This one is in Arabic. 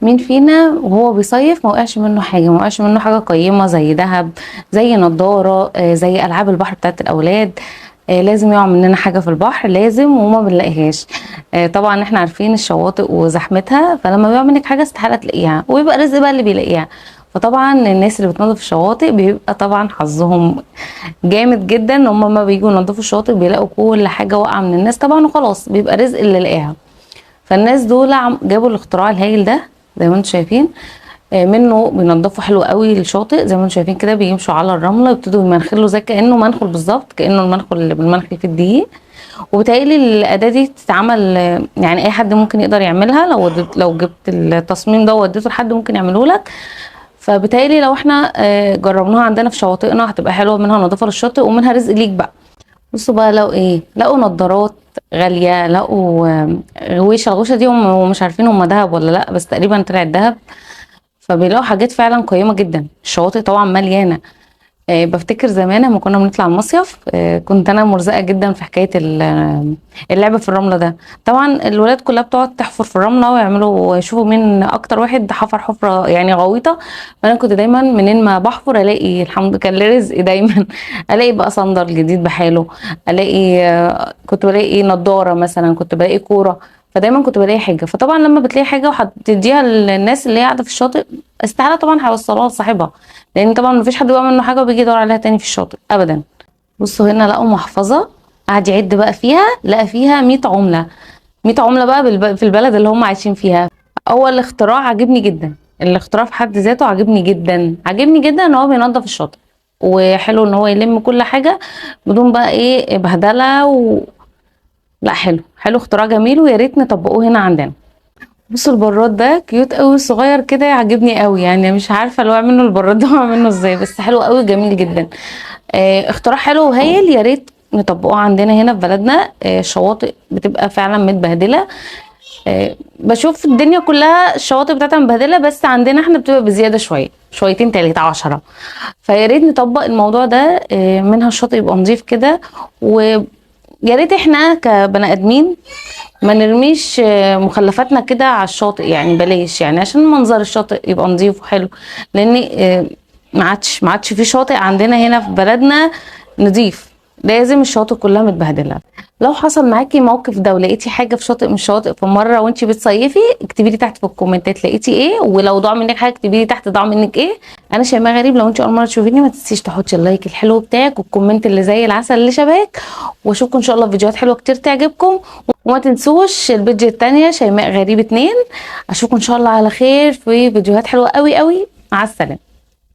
مين فينا وهو بيصيف ما وقعش منه حاجه، ما وقعش منه حاجه قيمه زي ذهب، زي نضاره، زي العاب البحر بتاعت الاولاد. لازم يقع مننا حاجه في البحر، لازم، وما بنلاقيهاش. طبعا احنا عارفين الشواطئ وزحمتها، فلما بيقع منك حاجه استحاله تلاقيها، ويبقى رزق بقى اللي بيلاقيها. فطبعا الناس اللي بتنظف الشواطئ بيبقى طبعا حظهم جامد جدا ان هم ما بيجوا ينظفوا الشواطئ بيلاقوا كل حاجه واقعه من الناس طبعا، وخلاص بيبقى رزق اللي لاقاها. فالناس دول جابوا الاختراع الهايل ده زي ما انتم شايفين. منه بينضفوا حلو قوي الشاطئ، زي ما انتم شايفين كده بيمشوا على الرمله، يبتدوا يمنخلوا زي كانه منخل بالظبط، كانه المنخل اللي بالمنخل في الدقيق. وبالتالي الاداه دي تتعمل، يعني اي حد ممكن يقدر يعملها، لو جبت التصميم ده ووديته لحد ممكن يعمله لك. فبالتالي لو احنا جربناها عندنا في شواطئنا هتبقى حلوه، منها نظافه للشاطئ ومنها رزق ليك بقى. بصوا بقى لقوا ايه، لقوا نظارات غاليه، لقوا غويشه. الغوشه دي هم مش عارفين هم دهب ولا لا، بس تقريبا طلعت دهب. فبيلاقوا حاجات فعلا قيمه جدا. الشواطئ طبعا مليانه. بفتكر زمان لما كنا بنطلع المصيف، كنت انا مرزقه جدا في حكايه اللعب في الرمله ده. طبعا الولاد كلها بتقعد تحفر في الرمله ويعملوا يشوفوا مين اكتر واحد حفر حفره يعني غويطه. فانا كنت دايما منين ما بحفر الاقي، الحمد كان لي رزق دايما الاقي بقى صندل جديد بحاله، الاقي كنت بلاقي نضاره مثلا، كنت بلاقي كوره. فدايما كنت بلاقي حاجه. فطبعا لما بتلاقي حاجه وهتديها للناس اللي هي قاعده في الشاطئ، استحاله طبعا هيوصلوها لصاحبها، لان طبعا مفيش حد بيقع منه حاجه وبيجي يدور عليها تاني في الشاطئ ابدا. بصوا هنا لقوا محفظه، قعد يعد بقى فيها، لقى فيها 100 عمله. 100 عمله بقى في البلد اللي هم عايشين فيها. اول اختراع عجبني جدا، الاختراع في حد ذاته عجبني جدا، عجبني جدا ان هو بينظف الشاطئ. وحلو ان هو يلم كل حاجه بدون بقى ايه بهدله لا، حلو حلو، اختراع جميل، ويا ريت نطبقوه هنا عندنا. بصوا البراد ده كيوت قوي، صغير كده، عاجبني قوي. يعني مش عارفه لو منه البراد ده منه ازاي، بس حلو قوي جميل جدا. اختراع حلو وهايل، يا ريت نطبقوه عندنا هنا في بلدنا. الشواطئ بتبقى فعلا متبهدله. بشوف الدنيا كلها الشواطئ بتاعتها مبهدله، بس عندنا احنا بتبقى بزياده شويه، شويتين تلاتة 10. فيا ريت نطبق الموضوع ده، منها الشاطئ يبقى نظيف كده. ويا ريت احنا كبني ادمين ما نرميش مخلفاتنا كده على الشاطئ، يعني بلاش، يعني عشان منظر الشاطئ يبقى نظيف وحلو. لان ما عادش في شاطئ عندنا هنا في بلدنا نظيف، لازم الشواطئ كلها متبهدله. لو حصل معاكي موقف ده ولقيتي حاجه في شاطئ من الشواطئ في مره وانتي بتصيفي، اكتبي لي تحت في الكومنتات لقيتي ايه، ولو ضاع منك حاجه اكتبي لي تحت ضاع منك ايه. انا شيماء غريب، لو انتي اول مره تشوفيني ما تنسيش تحطي اللايك الحلو بتاعك والكومنت اللي زي العسل اللي شبهك. واشوفكم ان شاء الله في فيديوهات حلوه كتير تعجبكم. وما تنسوش البيدج التانية شيماء غريب 2. اشوفكم ان شاء الله على خير في فيديوهات حلوه قوي قوي. مع السلامه.